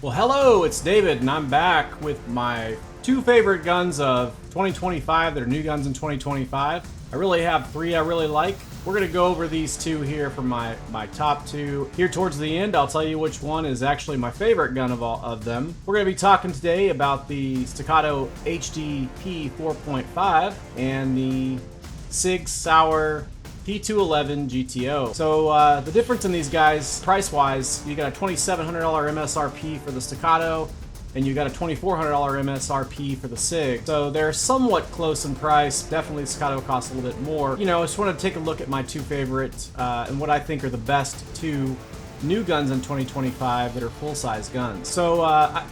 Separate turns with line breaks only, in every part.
Well, hello, it's David, and I'm back with my two favorite guns of 2025 that are new guns in 2025. I really have three I really like. We're going to go over these two here for my top two. Here towards the end, I'll tell you which one is actually my favorite gun of all of them. We're going to be talking today about the Staccato HD C3.6 and the Sig Sauer P211 GTO. So the difference in these guys, price-wise, you got a $2,700 MSRP for the Staccato, and you got a $2,400 MSRP for the Sig. So they're somewhat close in price. Definitely the Staccato costs a little bit more. You know, I just want to take a look at my two favorites and what I think are the best two new guns in 2025 that are full-size guns. So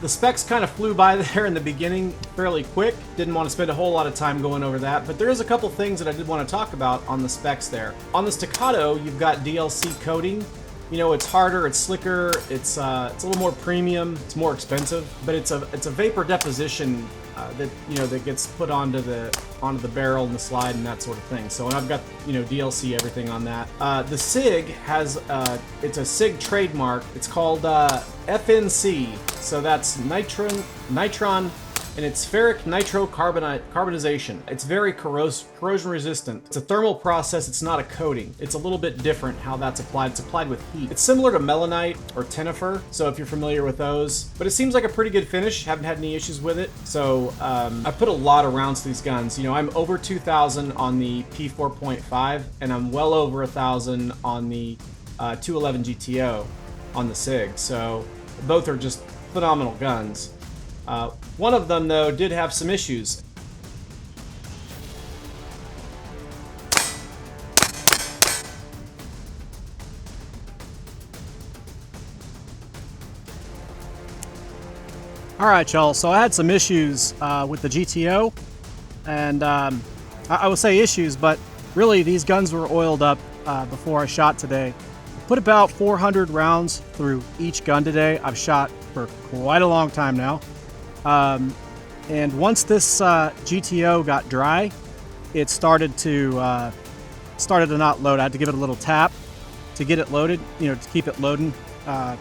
the specs kind of flew by there in the beginning fairly quick. Didn't want to spend a whole lot of time going over that, but there is a couple things that I did want to talk about on the specs there. On the Staccato, you've got DLC coating. You know, it's harder, it's slicker, it's a little more premium, it's more expensive, but it's a vapor deposition that, you know, that gets put onto the barrel and the slide and that sort of thing. So, and I've got, you know, DLC everything on that. The Sig has it's a Sig trademark. It's called FNC. So that's nitron. And it's ferric nitrocarbonization. It's very corrosion resistant. It's a thermal process, it's not a coating. It's a little bit different how that's applied. It's applied with heat. It's similar to melanite or tenifer, so if you're familiar with those. But it seems like a pretty good finish. Haven't had any issues with it. So I put a lot of rounds to these guns. You know, I'm over 2,000 on the P4.5, and I'm well over 1,000 on the 211 GTO on the Sig. So both are just phenomenal guns. One of them, though, did have some issues. Alright, y'all, so I had some issues with the GTO, and I would say issues, but really these guns were oiled up before I shot today. I put about 400 rounds through each gun today. I've shot for quite a long time now. And once this GTO got dry, it started to not load. I had to give it a little tap to get it loaded, you know, to keep it loading, or,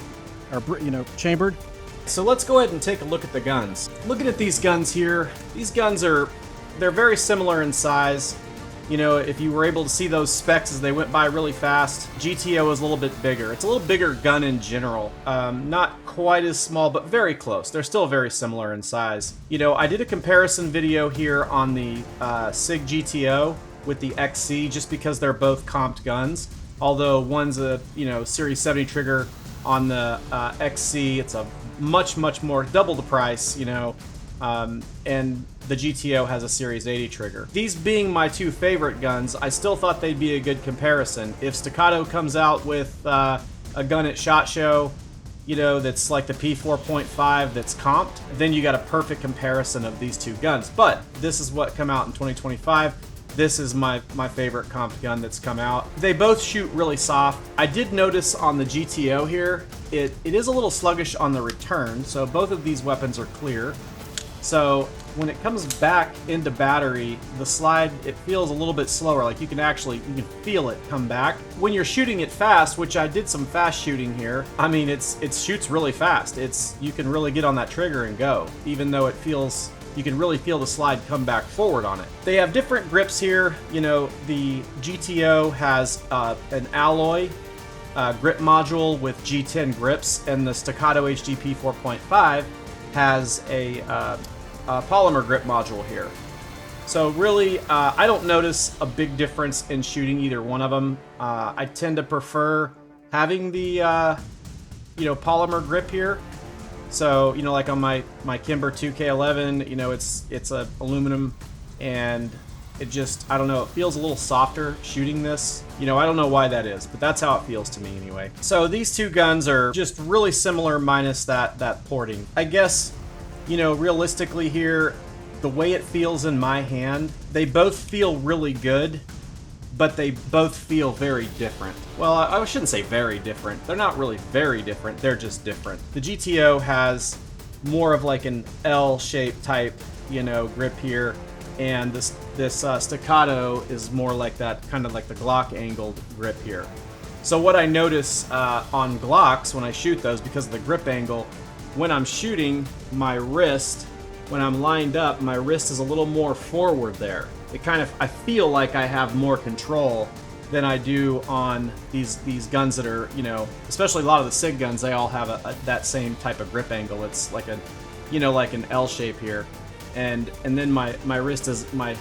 you know, chambered. So let's go ahead and take a look at the guns. Looking at these guns here, these guns they're very similar in size. You know, if you were able to see those specs as they went by really fast, GTO is a little bit bigger. It's a little bigger gun in general. Not quite as small, but very close. They're still very similar in size. You know, I did a comparison video here on the Sig GTO with the XC just because they're both comped guns. Although one's a, you know, Series 70 trigger on the XC, it's a much more, double the price, you know, and the GTO has a Series 80 trigger. These being my two favorite guns, I still thought they'd be a good comparison. If Staccato comes out with a gun at SHOT Show, you know, that's like the P4.5 that's comped, then you got a perfect comparison of these two guns. But this is what come out in 2025. This is my favorite comped gun that's come out. They both shoot really soft. I did notice on the GTO here, it is a little sluggish on the return, so both of these weapons are clear. So when it comes back into battery, the slide, it feels a little bit slower. Like you can feel it come back. When you're shooting it fast, which I did some fast shooting here, I mean, it shoots really fast. You can really get on that trigger and go, even though you can really feel the slide come back forward on it. They have different grips here. You know, the GTO has an alloy grip module with G10 grips, and the Staccato HD P4.5 has a polymer grip module here. So really, I don't notice a big difference in shooting either one of them. I tend to prefer having the you know, polymer grip here. So, you know, like on my Kimber 2K11, you know, it's a aluminum, and it just, I don't know, it feels a little softer shooting this. You know, I don't know why that is, but that's how it feels to me anyway. So these two guns are just really similar minus that porting. I guess, you know, realistically here, the way it feels in my hand, they both feel really good, but they both feel very different. Well, I shouldn't say very different. They're not really very different, they're just different. The GTO has more of like an L-shaped type, you know, grip here, and this Staccato is more like that, kind of like the Glock angled grip here. So what I notice on Glocks when I shoot those, because of the grip angle, when I'm shooting, my wrist, when I'm lined up, my wrist is a little more forward there. It kind of, I feel like I have more control than I do on these guns that are, you know, especially a lot of the Sig guns, they all have that same type of grip angle. It's like a, you know, like an L shape here. And then my wrist is, my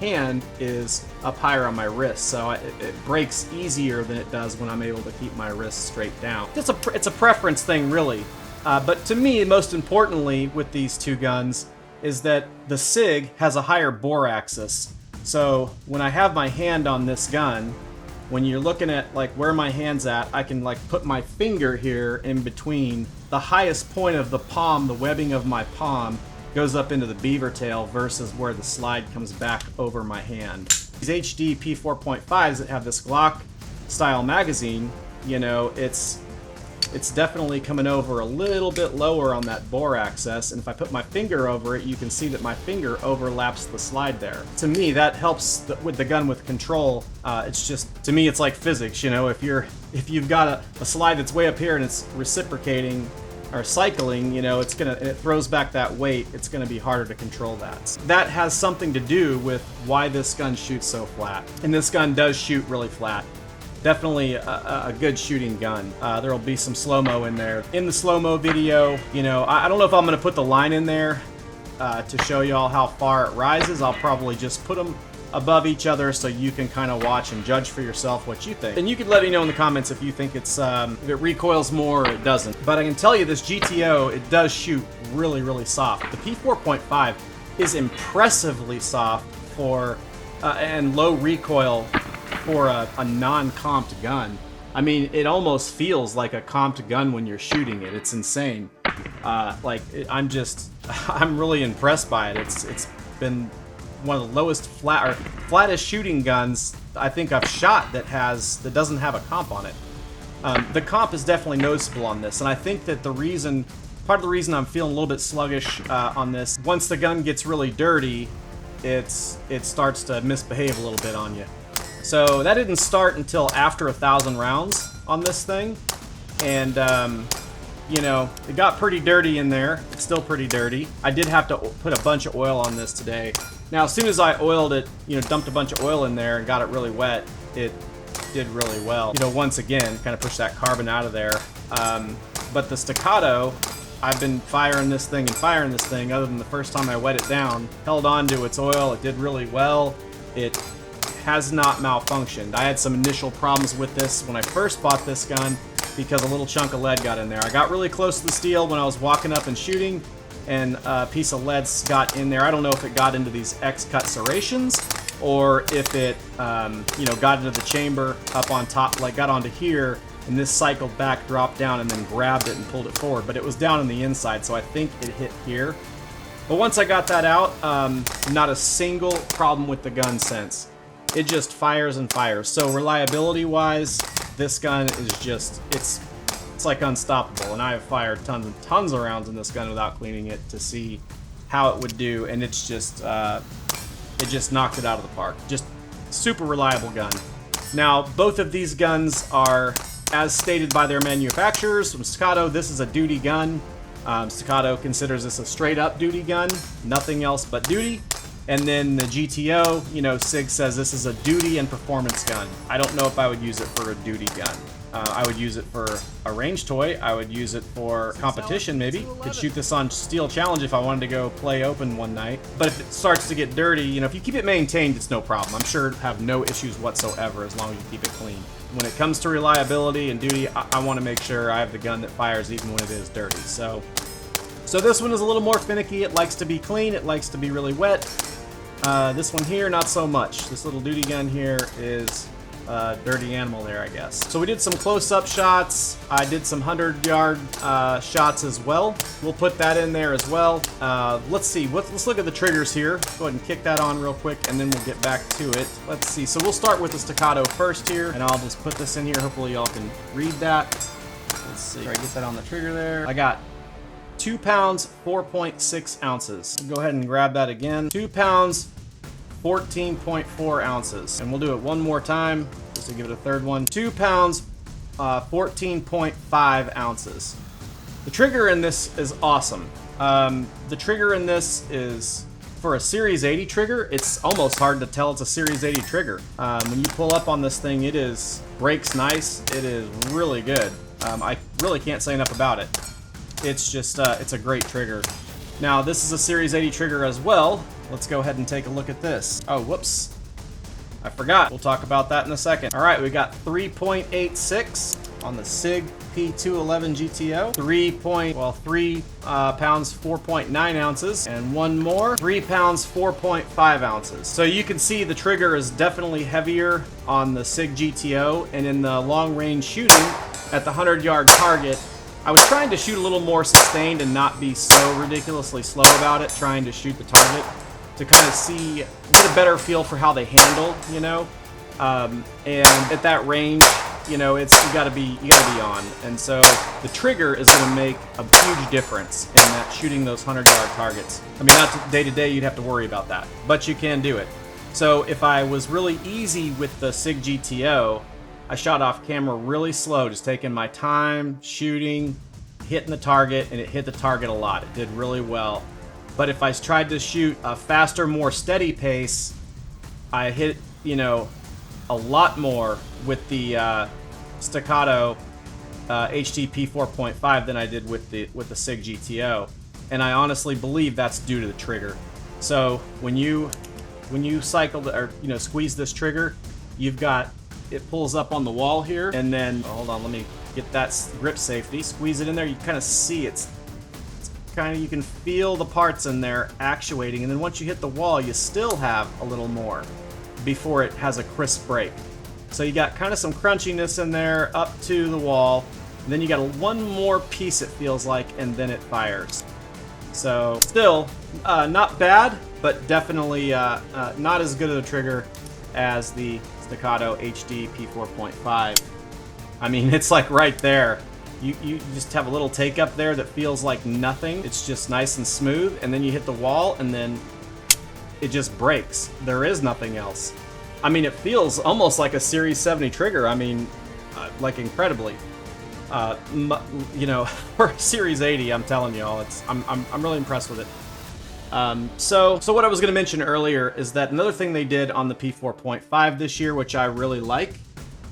hand is up higher on my wrist, so it breaks easier than it does when I'm able to keep my wrist straight down. It's a preference thing, really. But to me, most importantly with these two guns is that the Sig has a higher bore axis. So when I have my hand on this gun, when you're looking at like where my hand's at, I can like put my finger here in between. The highest point of the palm, the webbing of my palm, goes up into the beaver tail versus where the slide comes back over my hand. These HD P4.5s that have this Glock style magazine, you know, it's definitely coming over a little bit lower on that bore axis, and if I put my finger over it, you can see that my finger overlaps the slide there. To me, that helps with the gun with control. It's just, to me, it's like physics, you know, if you've got a slide that's way up here and it's reciprocating or cycling, you know, it throws back that weight, it's gonna be harder to control that. That has something to do with why this gun shoots so flat. And this gun does shoot really flat. Definitely a good shooting gun. There'll be some slow-mo in there. In the slow-mo video, you know, I don't know if I'm gonna put the line in there to show y'all how far it rises. I'll probably just put them above each other so you can kind of watch and judge for yourself what you think. And you can let me know in the comments if you think it's if it recoils more or it doesn't. But I can tell you this GTO, it does shoot really, really soft. The P4.5 is impressively soft for and low recoil for a non-comped gun. I mean, it almost feels like a comped gun when you're shooting it. It's insane. I'm really impressed by it. It's been one of the lowest flattest shooting guns I think I've shot that doesn't have a comp on it. The comp is definitely noticeable on this, and I think that part of the reason I'm feeling a little bit sluggish on this, once the gun gets really dirty, it starts to misbehave a little bit on you. So that didn't start until after 1,000 rounds on this thing, and you know, it got pretty dirty in there. It's still pretty dirty. I did have to put a bunch of oil on this today. Now, as soon as I oiled it, you know, dumped a bunch of oil in there and got it really wet, it did really well. You know, once again, kind of pushed that carbon out of there. But the Staccato, I've been firing this thing other than the first time I wet it down. Held on to its oil, it did really well. It has not malfunctioned. I had some initial problems with this when I first bought this gun because a little chunk of lead got in there. I got really close to the steel when I was walking up and shooting, and a piece of lead got in there. I don't know if it got into these X-cut serrations or if it, you know, got into the chamber up on top, like got onto here, and this cycled back, dropped down, and then grabbed it and pulled it forward. But it was down on the inside, so I think it hit here. But once I got that out, not a single problem with the gun since. It just fires and fires. So reliability-wise, this gun is just, it's like unstoppable. And I have fired tons and tons of rounds in this gun without cleaning it to see how it would do, and it's just, it just knocked it out of the park. Just super reliable gun. Now, both of these guns are, as stated by their manufacturers, from Staccato, this is a duty gun. Staccato considers this a straight-up duty gun, nothing else but duty. And then the GTO, you know, Sig says this is a duty and performance gun. I don't know if I would use it for a duty gun. I would use it for a range toy. I would use it for competition, maybe. Could shoot this on Steel Challenge if I wanted to go play open one night. But if it starts to get dirty, you know, if you keep it maintained, it's no problem. I'm sure it'll have no issues whatsoever as long as you keep it clean. When it comes to reliability and duty, I want to make sure I have the gun that fires even when it is dirty. So this one is a little more finicky. It likes to be clean. It likes to be really wet. This one here, not so much. This little duty gun here is a dirty animal there, I guess. So we did some close-up shots. I did some 100-yard shots as well. We'll put that in there as well. Let's see. Let's look at the triggers here. Go ahead and kick that on real quick, and then we'll get back to it. Let's see. So we'll start with the Staccato first here, and I'll just put this in here. Hopefully y'all can read that. Let's see. Try to get that on the trigger there. I got 2 pounds, 4.6 ounces. Go ahead and grab that again. 2 pounds, 14.4 ounces. And we'll do it one more time, just to give it a third one. 2 pounds, 14.5 ounces. The trigger in this is awesome. The trigger in this is, for a Series 80 trigger, it's almost hard to tell it's a Series 80 trigger. When you pull up on this thing, breaks nice. It is really good. I really can't say enough about it. It's just, it's a great trigger. Now, this is a Series 80 trigger as well. Let's go ahead and take a look at this. Oh, whoops. I forgot. We'll talk about that in a second. All right, we got 3.86 on the Sig P211 GTO. 3 pounds, 4.9 ounces. And one more, 3 pounds, 4.5 ounces. So you can see the trigger is definitely heavier on the Sig GTO, and in the long range shooting at the 100-yard target, I was trying to shoot a little more sustained and not be so ridiculously slow about it, trying to shoot the target to kind of get a better feel for how they handle, you know. And at that range, you know, you gotta be on. And so the trigger is gonna make a huge difference in that shooting those 100-yard targets. I mean, not day to day, you'd have to worry about that, but you can do it. So if I was really easy with the Sig GTO, I shot off camera really slow, just taking my time, shooting, hitting the target, and it hit the target a lot. It did really well. But if I tried to shoot a faster, more steady pace, I hit, you know, a lot more with the Staccato HD P4.5 than I did with the Sig GTO. And I honestly believe that's due to the trigger. So when you cycle or squeeze this trigger, it pulls up on the wall here, and then hold on, let me get that grip safety. Squeeze it in there. You kind of see you can feel the parts in there actuating, and then once you hit the wall, you still have a little more before it has a crisp break. So you got kind of some crunchiness in there up to the wall, and then you got one more piece, it feels like, and then it fires. So still not bad, but definitely not as good of a trigger as the Staccato HD P4.5. I mean, it's like right there. You just have a little take up there that feels like nothing. It's just nice and smooth, and then you hit the wall, and then it just breaks. There is nothing else. I mean, it feels almost like a Series 70 trigger. I mean, like incredibly. You know, for Series 80, I'm telling you all, I'm really impressed with it. So what I was going to mention earlier is that another thing they did on the P4.5 this year, which I really like,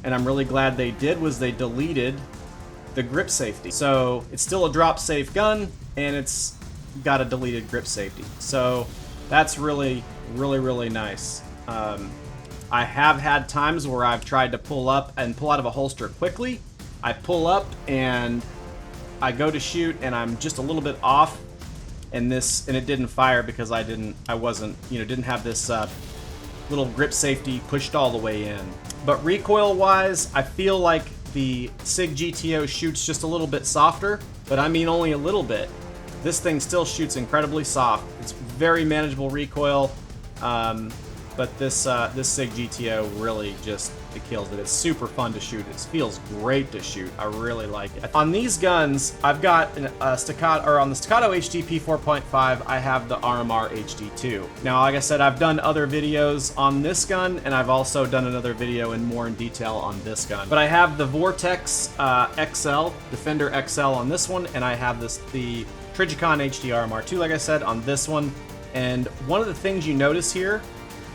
and I'm really glad they did, was they deleted the grip safety. So it's still a drop safe gun, and it's got a deleted grip safety. So that's really, really, really nice. I have had times where I've tried to pull up and pull out of a holster quickly. I pull up and I go to shoot, and I'm just a little bit off, and it didn't fire because I didn't have this little grip safety pushed all the way in. But recoil wise, I feel like the Sig GTO shoots just a little bit softer, but I mean only a little bit. This thing still shoots incredibly soft. It's very manageable recoil, but this Sig GTO really it kills it. It's super fun to shoot. It feels great to shoot. I really like it. On these guns, I've got a Staccato, or on the Staccato HD P4.5, I have the RMR HD2. Now, like I said, I've done other videos on this gun, and I've also done another video more in detail on this gun. But I have the Vortex XL, Defender XL on this one, and I have the Trijicon HD RMR2, like I said, on this one. And one of the things you notice here,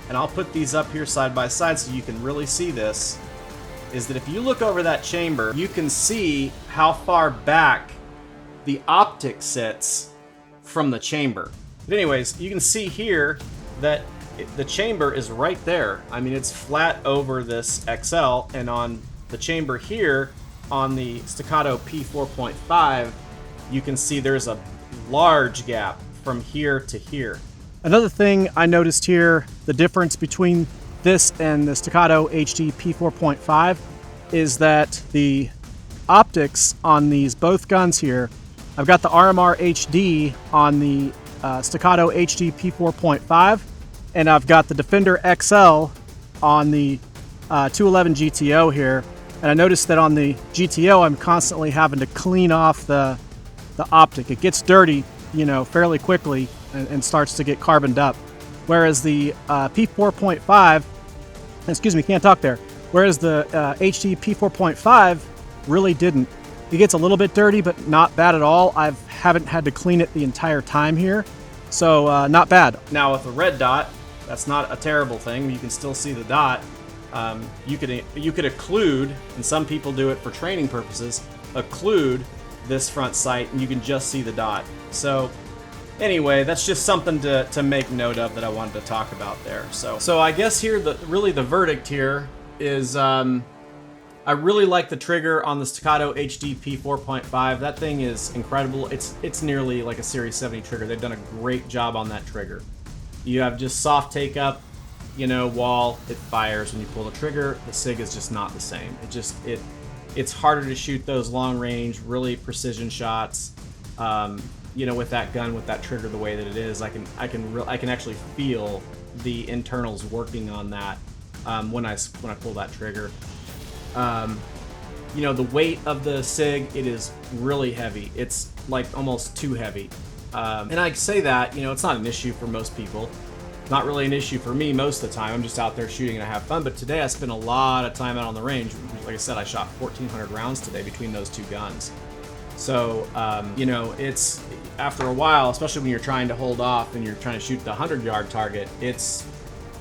and I'll put these up here side by side so you can really see this, is that if you look over that chamber, you can see how far back the optic sits from the chamber. But anyways, you can see here that the chamber is right there. I mean, it's flat over this XL, and on the chamber here, on the Staccato P4.5, you can see there's a large gap from here to here. Another thing I noticed here, the difference between this and the Staccato HD P4.5 is that the optics on both guns here, I've got the RMR HD on the Staccato HD P4.5, and I've got the Defender XL on the 211 GTO here. And I noticed that on the GTO, I'm constantly having to clean off the optic. It gets dirty, fairly quickly, and starts to get carboned up. Whereas the P4.5, excuse me, can't talk there. Whereas the HD P4.5 really didn't. It gets a little bit dirty, but not bad at all. I haven't had to clean it the entire time here, so not bad. Now with the red dot, that's not a terrible thing. You can still see the dot. You could occlude, and some people do it for training purposes, occlude this front sight, and you can just see the dot. So anyway, that's just something to make note of that I wanted to talk about there. So I guess here, really the verdict here is I really like the trigger on the Staccato HD P4.5. That thing is incredible. It's nearly like a Series 70 trigger. They've done a great job on that trigger. You have just soft take up, you know, wall, it fires. When you pull the trigger, the Sig is just not the same. It's harder to shoot those long range, really precision shots. You know, with that gun, with that trigger the way that it is, I can actually feel the internals working on that when I pull that trigger. You know, the weight of the Sig, it is really heavy. It's like almost too heavy. And I say that, you know, it's not an issue for most people. Not really an issue for me most of the time. I'm just out there shooting and I have fun. But today I spent a lot of time out on the range. Like I said, I shot 1,400 rounds today between those two guns. So, you know, it's after a while, especially when you're trying to hold off and you're trying to shoot the 100-yard target,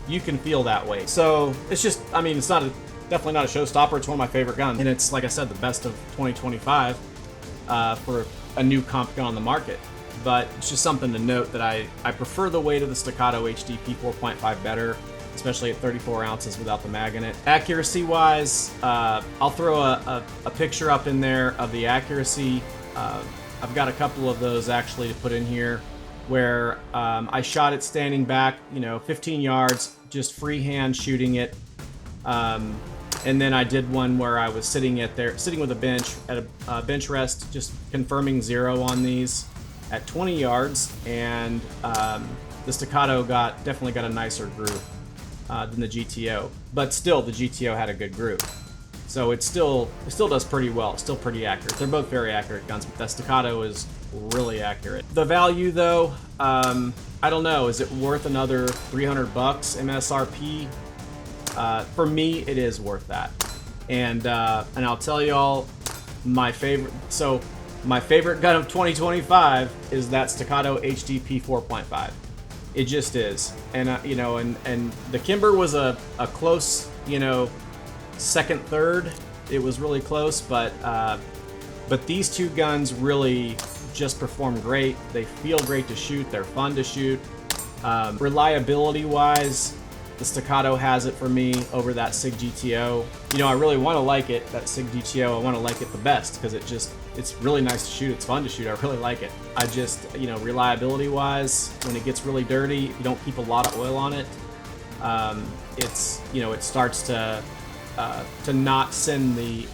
you can feel that way. So it's just, I mean, it's definitely not a showstopper. It's one of my favorite guns. And it's, like I said, the best of 2025 for a new comp gun on the market. But it's just something to note that I prefer the weight of the Staccato HD P4.5 better, especially at 34 ounces without the mag in it. Accuracy-wise, I'll throw a picture up in there of the accuracy. I've got a couple of those actually to put in here where I shot it standing back, you know, 15 yards, just freehand shooting it. And then I did one where I was sitting with a bench at a bench rest, just confirming 0 on these at 20 yards, and the Staccato definitely got a nicer groove than the GTO, but still the GTO had a good groove. So it still does pretty well. It's still pretty accurate. They're both very accurate guns, but that Staccato is really accurate. The value though, I don't know. Is it worth another $300 MSRP? For me, it is worth that. And I'll tell y'all my favorite. So my favorite gun of 2025 is that Staccato HD P4.5. It just is. And you know, and the Kimber was a close, you know, second, third. It was really close, but these two guns really just perform great. They feel great to shoot. They're fun to shoot. Reliability wise, the Staccato has it for me over that Sig GTO. You know, I really want to like it, that Sig GTO. I want to like it the best because it's really nice to shoot. It's fun to shoot. I really like it. I just, you know, reliability wise, when it gets really dirty, if you don't keep a lot of oil on it, you know, it starts to not send the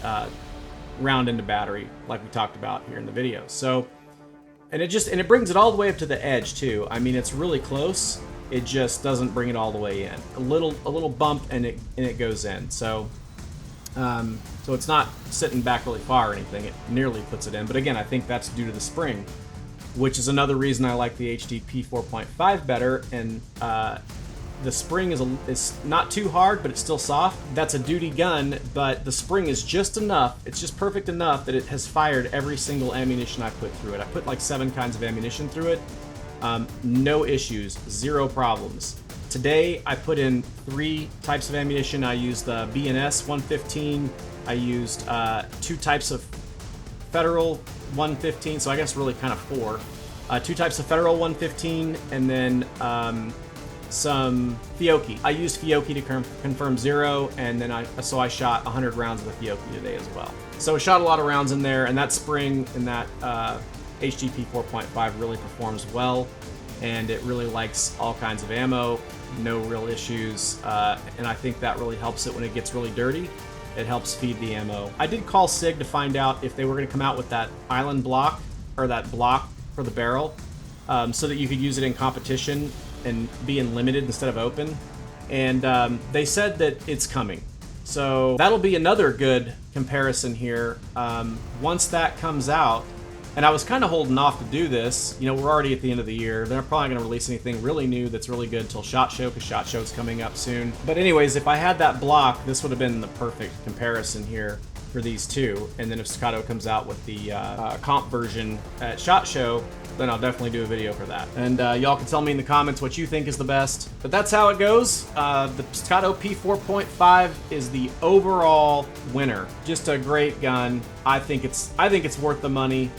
round into battery like we talked about here in the video. So, and it brings it all the way up to the edge too. I mean, it's really close. It just doesn't bring it all the way in. A little bump and it goes in. So so it's not sitting back really far or anything. It nearly puts it in. But again, I think that's due to the spring, which is another reason I like the HD P4.5 better. And the spring is not too hard, but it's still soft. That's a duty gun, but the spring is just enough. It's just perfect enough that it has fired every single ammunition I put through it. I put like 7 kinds of ammunition through it. No issues, 0 problems. Today I put in 3 types of ammunition. I used the B&S 115. I used 2 types of Federal 115, so I guess really kind of 4. 2 types of Federal 115, and then some Fiocchi. I used Fiocchi to confirm 0, and then I shot 100 rounds with Fiocchi today as well. So I shot a lot of rounds in there, and that spring and that HGP 4.5 really performs well, and it really likes all kinds of ammo, no real issues, and I think that really helps it when it gets really dirty. It helps feed the ammo. I did call Sig to find out if they were going to come out with that island block, or that block for the barrel, so that you could use it in competition and be in limited instead of open, and they said that it's coming. So that'll be another good comparison here. Once that comes out, and I was kind of holding off to do this. You know, we're already at the end of the year. They're probably going to release anything really new that's really good till SHOT Show, because SHOT Show's coming up soon. But anyways, if I had that block, this would have been the perfect comparison here.
for these two, and then if Staccato comes out with the comp version at SHOT Show, then I'll definitely do a video for that. And y'all can tell me in the comments what you think is the best. But that's how it goes. The Staccato P4.5 is the overall winner. Just a great gun. I think it's worth the money,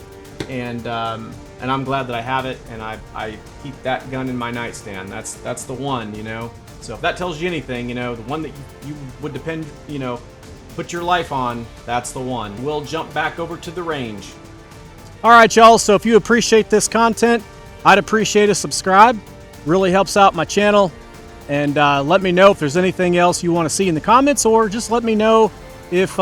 and I'm glad that I have it, and I keep that gun in my nightstand. That's the one, you know. So if that tells you anything, you know, the one that you would depend, you know, put your life on, that's the one. We'll jump back over to the range.
All right, y'all. So if you appreciate this content, I'd appreciate a subscribe. Really helps out my channel. And let me know if there's anything else you want to see in the comments, or just let me know if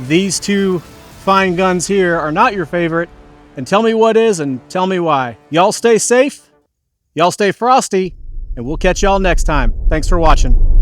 these two fine guns here are not your favorite, and tell me what is and tell me why. Y'all stay safe, y'all stay frosty, and we'll catch y'all next time. Thanks for watching.